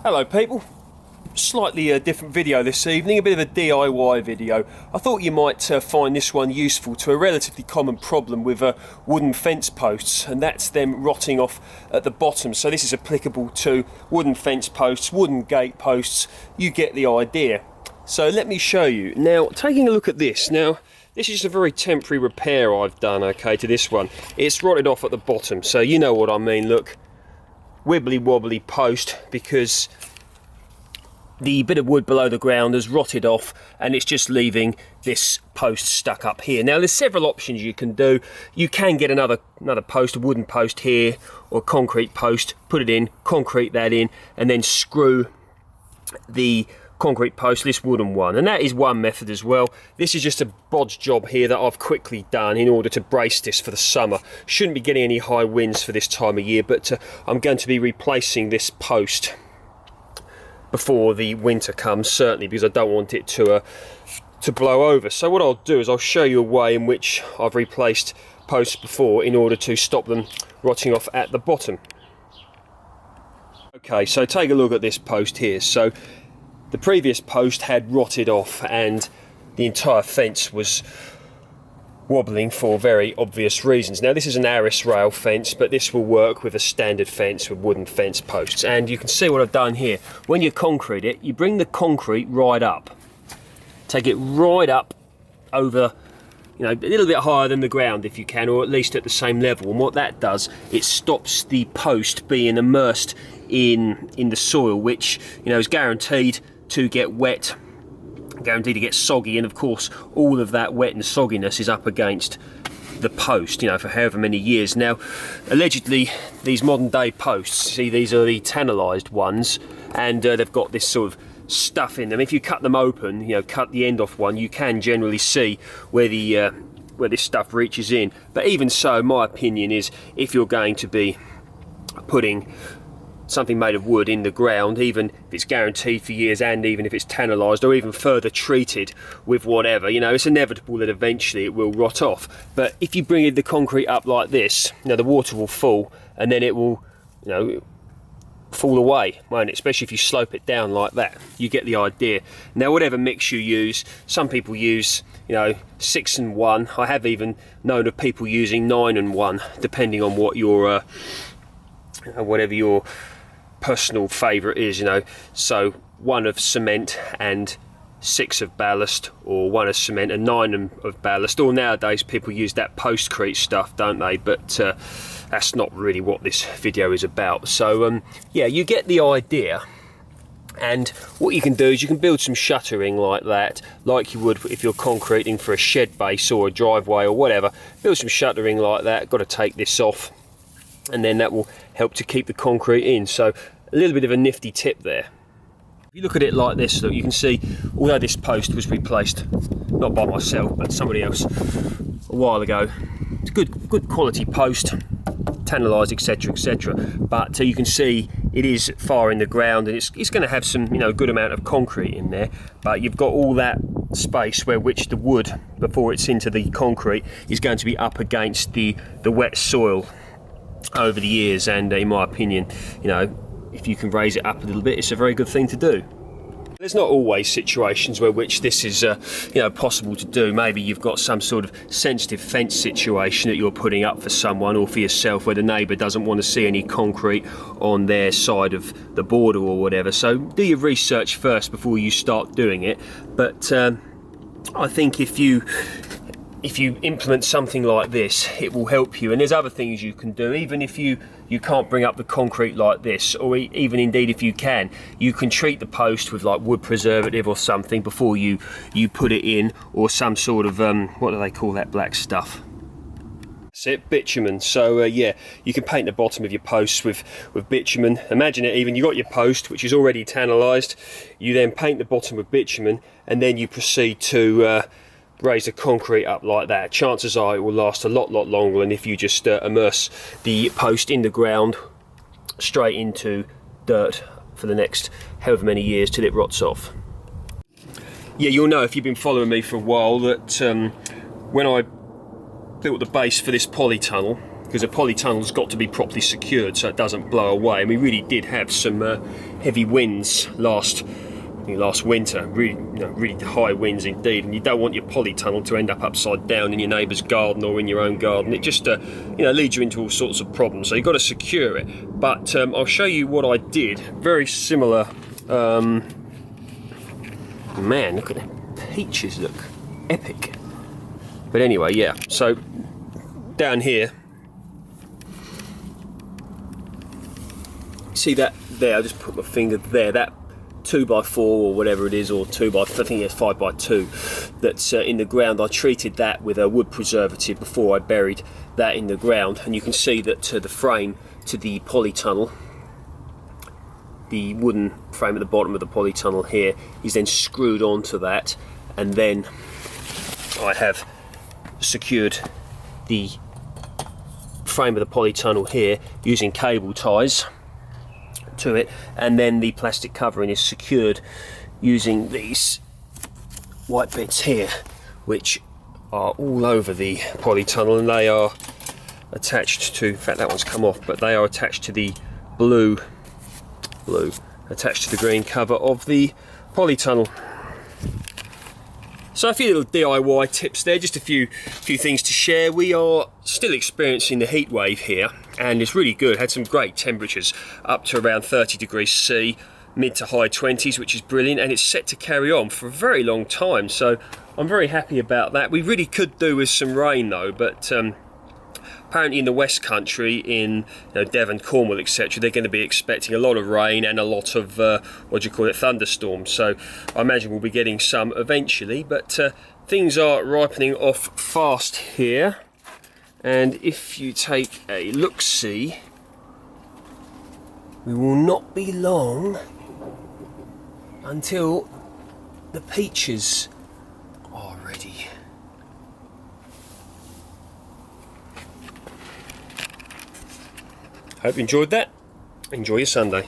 Hello people, slightly a different video this evening, a bit of a DIY video. I thought you might find this one useful to a relatively common problem with wooden fence posts, and that's them rotting off at the bottom. So this is applicable to wooden fence posts, wooden gate posts, you get the idea. So let me show you. Now, taking a look at this, now this is just a very temporary repair I've done, okay, to this one. It's rotted off at the bottom, so you know what I mean, look. Wibbly wobbly post because the bit of wood below the ground has rotted off and it's just leaving this post stuck up here. Now there's several options you can do. You can get another post, a wooden post here, or a concrete post, put it in, concrete that in, and then screw the concrete post, this wooden one, and that is one method as well. This is just a bodge job here that I've quickly done in order to brace this for the summer. Shouldn't be getting any high winds for this time of year, but I'm going to be replacing this post before the winter comes, certainly, because I don't want it to blow over. So what I'll do is I'll show you a way in which I've replaced posts before in order to stop them rotting off at the bottom. Okay, so take a look at this post here. So the previous post had rotted off and the entire fence was wobbling for very obvious reasons. Now this is an arris rail fence, but this will work with a standard fence with wooden fence posts. And you can see what I've done here. When you concrete it, you bring the concrete right up. Take it right up over, you know, a little bit higher than the ground if you can, or at least at the same level. And what that does, it stops the post being immersed in the soil, which, you know, is guaranteed to get wet, guaranteed to get soggy, and of course all of that wet and sogginess is up against the post, you know, for however many years. Now allegedly these modern day posts, see, these are the tannalized ones, and they've got this sort of stuff in them. If you cut them open, you know, cut the end off one, you can generally see where the where this stuff reaches in. But even so, my opinion is, if you're going to be putting something made of wood in the ground, even if it's guaranteed for years, and even if it's tannalized or even further treated with whatever, you know, it's inevitable that eventually it will rot off. But if you bring the concrete up like this, you know, the water will fall and then it will, you know, fall away, won't it? Especially if you slope it down like that. You get the idea. Now whatever mix you use, some people use, you know, 6 and 1. I have even known of people using 9 and 1, depending on what your whatever your personal favourite is, you know. So 1 of cement and 6 of ballast, or 1 of cement and 9 of ballast. Or nowadays people use that postcrete stuff, don't they? But that's not really what this video is about. So yeah, you get the idea. And what you can do is you can build some shuttering like that, like you would if you're concreting for a shed base or a driveway or whatever. Build some shuttering like that. Got to take this off, and then that will help to keep the concrete in. So a little bit of a nifty tip there. If you look at it like this, look, you can see, although this post was replaced not by myself but somebody else a while ago, it's a good quality post, tannalized, etc, etc, but you can see it is far in the ground, and it's going to have some, you know, good amount of concrete in there, but you've got all that space where which the wood, before it's into the concrete, is going to be up against the wet soil over the years. And in my opinion, you know, if you can raise it up a little bit, it's a very good thing to do. There's not always situations where which this is you know, possible to do. Maybe you've got some sort of sensitive fence situation that you're putting up for someone or for yourself, where the neighbour doesn't want to see any concrete on their side of the border or whatever. So do your research first before you start doing it. But I think if you implement something like this, it will help you. And there's other things you can do, even if you can't bring up the concrete like this, or even indeed if you can treat the post with like wood preservative or something before you put it in, or some sort of what do they call that black stuff? That's it, bitumen. So yeah, you can paint the bottom of your posts with bitumen. Imagine it, even you got your post which is already tannalized, you then paint the bottom with bitumen, and then you proceed to raise the concrete up like that. Chances are it will last a lot longer than if you just immerse the post in the ground straight into dirt for the next however many years till it rots off. Yeah, you'll know if you've been following me for a while that when I built the base for this polytunnel, because a polytunnel's got to be properly secured so it doesn't blow away. And we really did have some heavy winds last winter, really high winds indeed, and you don't want your polytunnel to end up upside down in your neighbour's garden or in your own garden. It just leads you into all sorts of problems, so you've got to secure it. But I'll show you what I did. Very similar. Man, look at the peaches, look epic. But anyway, yeah, so down here, see that there, I'll just put my finger there, that 2x4 or whatever it is, or 2x, I think it's 5x2, that's in the ground. I treated that with a wood preservative before I buried that in the ground, and you can see that the frame to the polytunnel, the wooden frame at the bottom of the polytunnel here, is then screwed onto that, and then I have secured the frame of the polytunnel here using cable ties to it, and then the plastic covering is secured using these white bits here, which are all over the polytunnel, and they are attached to, in fact that one's come off, but they are attached to the blue attached to the green cover of the polytunnel. So a few little DIY tips there, just a few things to share. We are still experiencing the heat wave here, and it's really good. Had some great temperatures up to around 30 degrees C, mid to high 20s, which is brilliant, and it's set to carry on for a very long time, so I'm very happy about that. We really could do with some rain though, but apparently in the West Country, in Devon, Cornwall, etc., they're going to be expecting a lot of rain and a lot of thunderstorms. So I imagine we'll be getting some eventually. But things are ripening off fast here, and if you take a look-see, we will not be long until the peaches are ready. Hope you enjoyed that. Enjoy your Sunday.